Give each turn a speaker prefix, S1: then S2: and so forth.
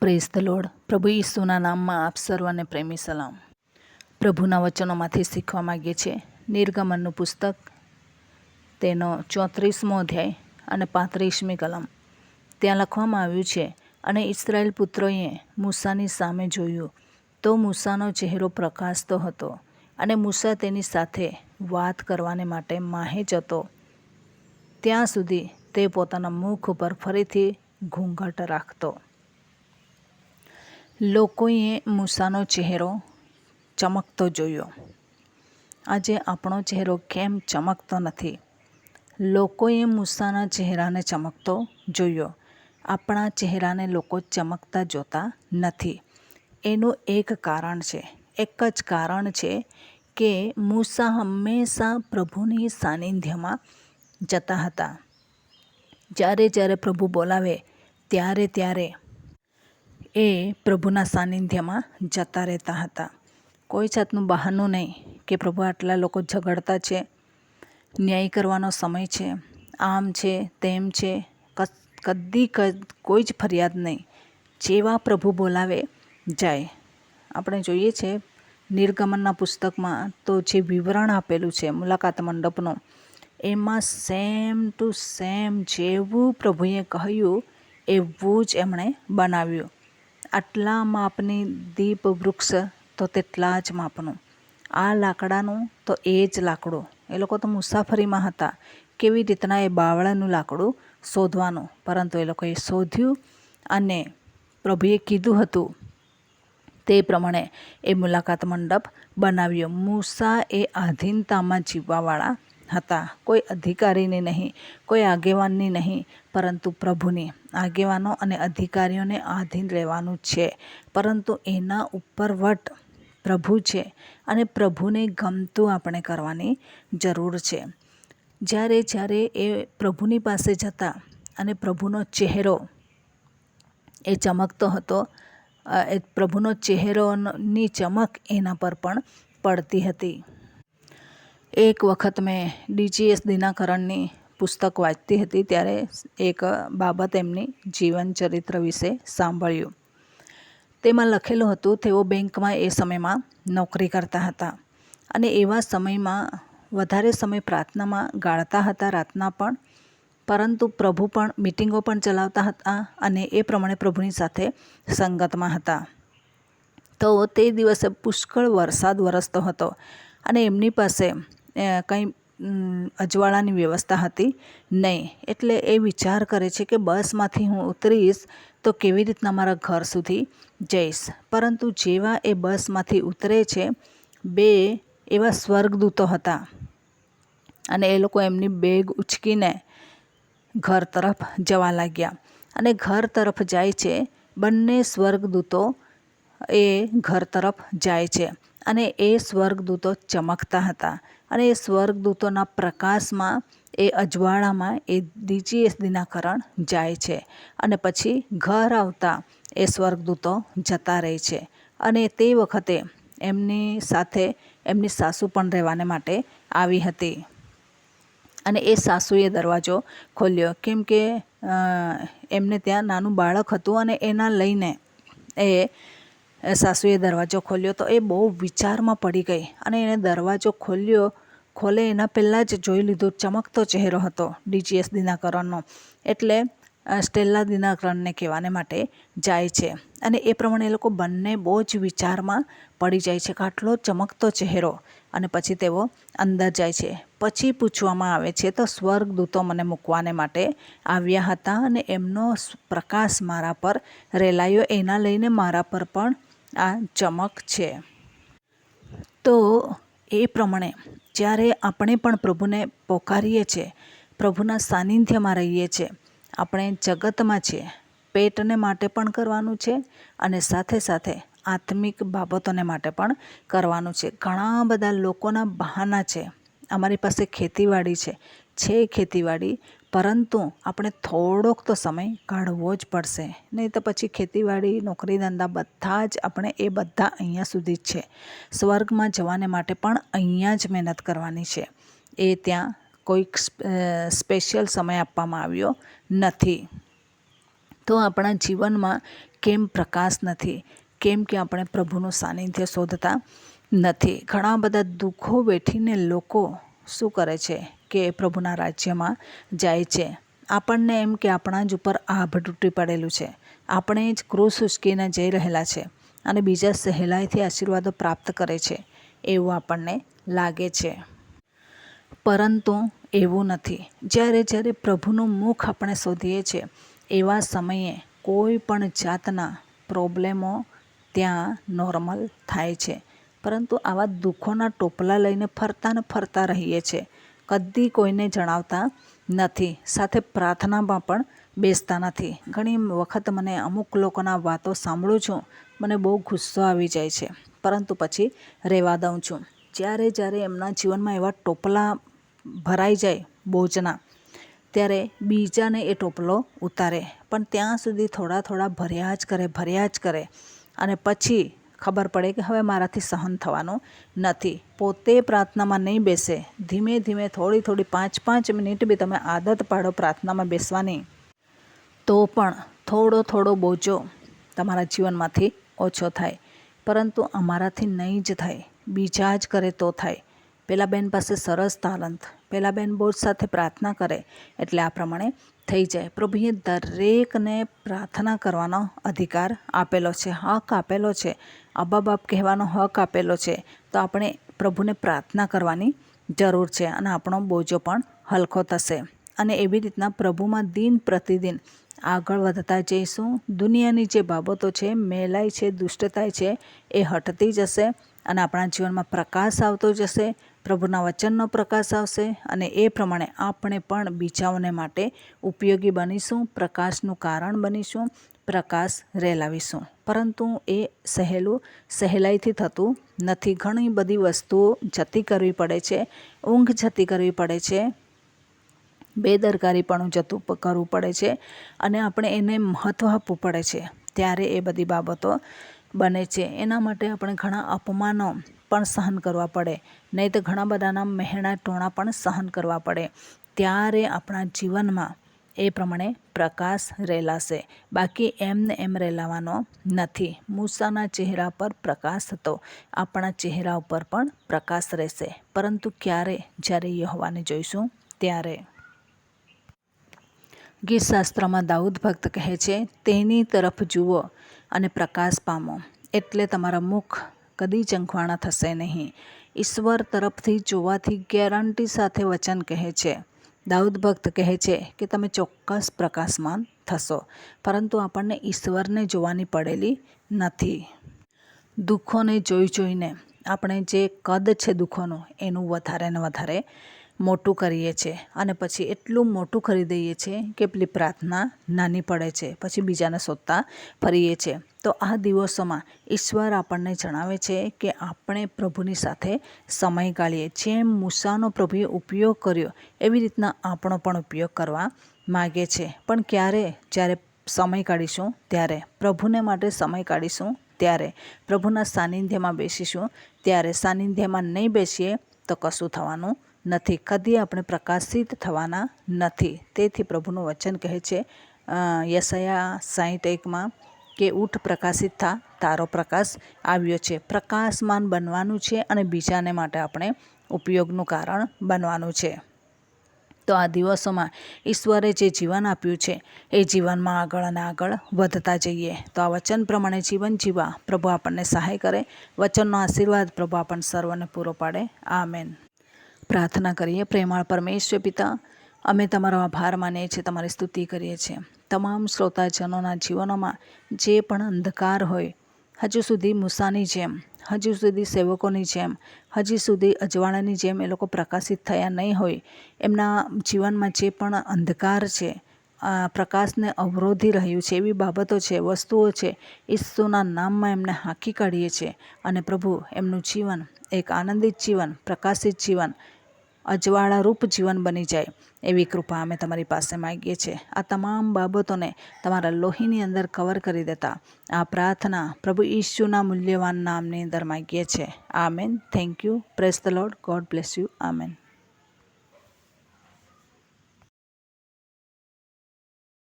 S1: Praise the lord. પ્રભુ ઈસુના નામમાં આપ સર્વને પ્રેમી સલામ. પ્રભુના વચનોમાંથી શીખવા માગીએ છીએ. નિર્ગમનનું પુસ્તક, તેનો 34મો અધ્યાય અને 35મી કલમ. ત્યાં લખવામાં આવ્યું છે, અને ઇસ્રાયેલ પુત્રોએ મૂસાની સામે જોયું, તો મૂસાનો ચહેરો પ્રકાશતો હતો, અને મૂસા તેની સાથે વાત કરવાને માટે માહે જતો ત્યાં સુધી તે પોતાના મુખ ઉપર ફરીથી ઘૂંઘટ રાખતો. લોકોએ મૂસાનો ચહેરો ચમકતો જોયો. આજે આપણો ચહેરો કેમ ચમકતો નથી? લોકોએ મૂસાના ચહેરાને ચમકતો જોયો. આપણા ચહેરાને લોકો ચમકતા જોતા નથી. એનું એક કારણ છે, એક જ કારણ છે કે મૂસા હંમેશા પ્રભુની સાનિધ્યમાં જતા હતા. જ્યારે જ્યારે પ્રભુ બોલાવે ત્યારે એ પ્રભુના સાનિધ્યમાં જતા રહેતા હતા. કોઈ જાતનું બહાનું નહીં કે પ્રભુ આટલા લોકો ઝઘડતા છે, ન્યાય કરવાનો સમય છે, આમ છે તેમ છે, કદી કોઈ જ ફરિયાદ નહીં. જેવા પ્રભુ બોલાવે જાય. આપણે જોઈએ છે નિર્ગમનના પુસ્તકમાં તો જે વિવરણ આપેલું છે મુલાકાત મંડપનું, એમાં સેમ ટુ સેમ જેવું પ્રભુએ કહ્યું એવું જ એમણે બનાવ્યું. આટલા માપની દીપ વૃક્ષ તો તેટલા જ માપનું, આ લાકડાનું તો એ જ લાકડું. એ લોકો તો મુસાફરીમાં હતા, કેવી રીતના એ બાવળાનું લાકડું શોધવાનું, પરંતુ એ લોકોએ શોધ્યું અને પ્રભુએ કીધું હતું તે પ્રમાણે એ મુલાકાત મંડપ બનાવ્યો. મૂસા એ આધીનતામાં જીવવાવાળા હતા. કોઈ અધિકારીની નહીં, કોઈ આગેવાનની નહીં, પરંતુ પ્રભુની. આગેવાનો અને અધિકારીઓને આધીન રહેવાનું છે, પરંતુ એના ઉપરવટ પ્રભુ છે, અને પ્રભુને ગમતું આપણે કરવાની જરૂર છે. જ્યારે એ પ્રભુની પાસે જતા અને પ્રભુનો ચહેરો એ ચમકતો હતો, એ પ્રભુનો ચહેરોની ચમક એના પર પણ પડતી હતી. એક વખત મેં DGS દિનાકરણની પુસ્તક વાંચતી હતી, ત્યારે એક બાબત એમની જીવન ચરિત્ર વિશે સાંભળ્યું. તેમાં લખેલું હતું, તેઓ બેંકમાં એ સમયમાં નોકરી કરતા હતા, અને એવા સમયમાં વધારે સમય પ્રાર્થનામાં ગાળતા હતા, રાતના પણ, પરંતુ પ્રભુ પણ મિટિંગો પણ ચલાવતા હતા, અને એ પ્રમાણે પ્રભુની સાથે સંગતમાં હતા. તો તે દિવસે પુષ્કળ વરસાદ વરસતો હતો, અને એમની પાસે કંઈ અજવાળાની વ્યવસ્થા હતી નહીં. એટલે એ વિચાર કરે છે કે બસમાંથી હું ઉતરીશ તો કેવી રીતના મારા ઘર સુધી જઈશ. પરંતુ જેવા એ બસમાંથી ઉતરે છે, બે એવા સ્વર્ગદૂતો હતા, અને એ લોકો એમની બેગ ઉચકીને ઘર તરફ જવા લાગ્યા. અને ઘર તરફ જાય છે, બંને સ્વર્ગદૂતો એ ઘર તરફ જાય છે, અને એ સ્વર્ગદૂતો ચમકતા હતા, અને એ સ્વર્ગદૂતોના પ્રકાશમાં, એ અજવાળામાં એ DGS દિનાકરણ જાય છે, અને પછી ઘર આવતા એ સ્વર્ગદૂતો જતા રહે છે. અને તે વખતે એમની સાથે એમની સાસુ પણ રહેવાને માટે આવી હતી. અને એ સાસુએ દરવાજો ખોલ્યો, કેમ કે એમને ત્યાં નાનું બાળક હતું, અને એના લઈને એ સાસુએ દરવાજો ખોલ્યો. તો એ બહુ વિચારમાં પડી ગઈ, અને એને દરવાજો ખોલે એના પહેલાં જ જોઈ લીધું, ચમકતો ચહેરો હતો DGS દિનાકરણનો. એટલે સ્ટેલા દિનાકરણને કહેવાને માટે જાય છે, અને એ પ્રમાણે એ લોકો બંને બહુ જ વિચારમાં પડી જાય છે કે આટલો ચમકતો ચહેરો. અને પછી તેઓ અંદર જાય છે. પછી પૂછવામાં આવે છે, તો સ્વર્ગદૂતો મને મૂકવાને માટે આવ્યા હતા, અને એમનો પ્રકાશ મારા પર રેલાયો, એના લઈને મારા પર પણ આ ચમક છે. તો એ પ્રમાણે જ્યારે આપણે પણ પ્રભુને પોકારીએ છીએ, પ્રભુના સાનિધ્યમાં રહીએ છીએ, આપણે જગતમાં છીએ, પેટને માટે પણ કરવાનું છે, અને સાથે સાથે આત્મિક બાબતોને માટે પણ કરવાનું છે. ઘણા બધા લોકોના બહાના છે. અમારી પાસે ખેતીવાડી છે ખેતીવાડી, પરંતુ આપણે થોડોક તો સમય કાઢવો જ પડશે, નહીં તો પછી ખેતીવાડી, નોકરી ધંધા બધા જ આપણે એ બધા અહીંયા સુધી જ છે. સ્વર્ગમાં જવાને માટે પણ અહીંયા જ મહેનત કરવાની છે. એ ત્યાં કોઈક સ્પેશિયલ સમય આપવામાં આવ્યો નથી. તો આપણા જીવનમાં કેમ પ્રકાશ નથી? કેમ કે આપણે પ્રભુનું સાનિધ્ય શોધતા નથી. ઘણા બધા દુઃખો વેઠીને લોકો શું કરે છે કે પ્રભુના રાજ્યમાં જાય છે. આપણને એમ કે આપણા જ ઉપર આભ તૂટી પડેલું છે, આપણે જ ક્રૂસ ઉચકીને જઈ રહેલા છે અને બીજા સહેલાઈથી આશીર્વાદો પ્રાપ્ત કરે છે એવું આપણને લાગે છે. પરંતુ એવું નથી. જ્યારે પ્રભુનું મુખ આપણે શોધીએ છીએ એવા સમયે કોઈ પણ જાતના પ્રોબ્લેમો ત્યાં નોર્મલ થાય છે. પરંતુ આવા દુઃખોના ટોપલા લઈને ફરતા રહીએ છીએ. કદી કોઈને જણાવતા નથી, સાથે પ્રાર્થનામાં પણ બેસતા નથી. ઘણી વખત મને અમુક લોકોના વાતો સાંભળું છું, મને બહુ ગુસ્સો આવી જાય છે, પરંતુ પછી રહેવા દઉં છું. જ્યારે એમના જીવનમાં એવા ટોપલા ભરાઈ જાય બોજના, ત્યારે બીજાને એ ટોપલો ઉતારે, પણ ત્યાં સુધી થોડા ભર્યા જ કરે અને પછી ખબર પડે કે હવે મારાથી સહન થવાનું નથી. પોતે પ્રાર્થનામાં નહીં બેસે, ધીમે થોડી 5 મિનિટ બી તમે આદત પાડો પ્રાર્થનામાં બેસવાની, તો પણ થોડો બોજો તમારા જીવનમાંથી ઓછો થાય. પરંતુ અમારાથી નહીં જ થાય, બીજા જ કરે તો થાય. પેલા બેન પાસે સરસ તાલંત, પેલા બેન બહુ સાથે પ્રાર્થના કરે એટલે આ પ્રમાણે થઈ જાય. પ્રભુએ દરેકને પ્રાર્થના કરવાનો અધિકાર આપેલો છે, હક આપેલો છે, અબ્બા બાપ કહેવાનો હક આપેલો છે. તો આપણે પ્રભુને પ્રાર્થના કરવાની જરૂર છે અને આપણો બોજો પણ હલકો થશે. અને એવી રીતના પ્રભુમાં દિન પ્રતિદિન આગળ વધતા જઈશું. દુનિયાની જે બાબતો છે, મેલાઈ છે, દુષ્ટતા છે, એ હટતી જશે અને આપણા જીવનમાં પ્રકાશ આવતો જશે. પ્રભુના વચનનો પ્રકાશ આવશે અને એ પ્રમાણે આપણે પણ બીજાઓને માટે ઉપયોગી બનીશું, પ્રકાશનું કારણ બનીશું, પ્રકાશ રેલાવીશું. પરંતુ એ સહેલાઈથી થતું નથી. ઘણી બધી વસ્તુઓ જતી કરવી પડે છે, ઊંઘ જતી કરવી પડે છે, બેદરકારીપણું જતું કરવું પડે છે અને આપણે એને મહત્ત્વ આપવું પડે છે. ત્યારે એ બધી બાબતો બને છે. એના માટે આપણે ઘણા અપમાનો પણ સહન કરવા પડે, નહીં તો ઘણા બધાના મહેણા ટોણા પણ સહન કરવા પડે. ત્યારે આપણા જીવનમાં એ પ્રમાણે પ્રકાશ રેલાશે. બાકી એમને એમ રેલાવાનો નથી. મૂસાના ચહેરા પર પ્રકાશ હતો, આપણા ચહેરા ઉપર પણ પ્રકાશ રહેશે. પરંતુ ક્યારે? જ્યારે યહોવાને જોઈશું ત્યારે. ગીત શાસ્ત્રમાં દાઉદ ભક્ત કહે છે, તેની તરફ જુઓ અને પ્રકાશ પામો, એટલે તમારા મુખ કદી ઝંખવાણા થશે નહીં. ઈશ્વર તરફથી જોવાથી ગેરંટી સાથે વચન કહે છે, દાઉદ ભક્ત કહે છે કે તમે ચોક્કસ પ્રકાશમાન થશો. પરંતુ આપણને ઈશ્વરને જોવાની પડેલી નથી. દુઃખોને જોઈને આપણે જે કદ છે દુઃખોનું, એનું વધારે ને વધારે મોટું કરીએ છીએ અને પછી એટલું મોટું કરી દઈએ છીએ કે પેલી પ્રાર્થના નાની પડે છે. પછી બીજાને શોધતા ફરીએ છીએ. તો આ દિવસોમાં ઈશ્વર આપણને જણાવે છે કે આપણે પ્રભુની સાથે સમય ગાળીએ. જેમ મૂસાનો પ્રભુએ ઉપયોગ કર્યો એવી રીતના આપણો પણ ઉપયોગ કરવા માગે છે. પણ ક્યારે? જ્યારે સમય કાઢીશું ત્યારે, પ્રભુને માટે સમય કાઢીશું ત્યારે, પ્રભુના સાનિધ્યમાં બેસીશું ત્યારે. સાનિધ્યમાં નહીં બેસીએ તો કશું થવાનું નથી. કદી આપણે પ્રકાશિત થવાના નથી. તેથી પ્રભુનું વચન કહે છે યશાયા 61 કે ઉઠ પ્રકાશિત થા, તારો પ્રકાશ આવ્યો છે. પ્રકાશમાન બનવાનું છે અને બીજાને માટે આપણે ઉપયોગનું કારણ બનવાનું છે. તો આ દિવસોમાં ઈશ્વરે જે જીવન આપ્યું છે એ જીવનમાં આગળ અને આગળ વધતા જઈએ. તો આ વચન પ્રમાણે જીવન જીવવા પ્રભુ આપણને સહાય કરે. વચનનો આશીર્વાદ પ્રભુ આપણને સર્વને પૂરો પાડે. આમેન. પ્રાર્થના કરીએ. પ્રેમાળ પરમેશ્વર પિતા, અમે તમારો આભાર માનીએ છીએ, તમારી સ્તુતિ કરીએ છીએ. તમામ શ્રોતાજનોના જીવનોમાં જે પણ અંધકાર હોય, હજુ સુધી મૂસાની જેમ, હજુ સુધી સેવકોની જેમ, હજી સુધી અજવાળાની જેમ એ લોકો પ્રકાશિત થયા નહીં હોય, એમના જીવનમાં જે પણ અંધકાર છે, પ્રકાશને અવરોધી રહ્યું છે, એવી બાબતો છે, વસ્તુઓ છે, ઈસુના નામમાં એમને હાંકી કાઢીએ છીએ. અને પ્રભુ એમનું જીવન એક આનંદિત જીવન, પ્રકાશિત જીવન, અજવાળારૂપ જીવન બની જાય એવી કૃપા અમે તમારી પાસે માગીએ છીએ. આ તમામ બાબતોને તમારા લોહીની અંદર કવર કરી દેતા આ પ્રાર્થના પ્રભુ ઈસુના મૂલ્યવાન નામની અંદર માગીએ છીએ. Amen. Thank you. Praise the lord. God bless you. Amen.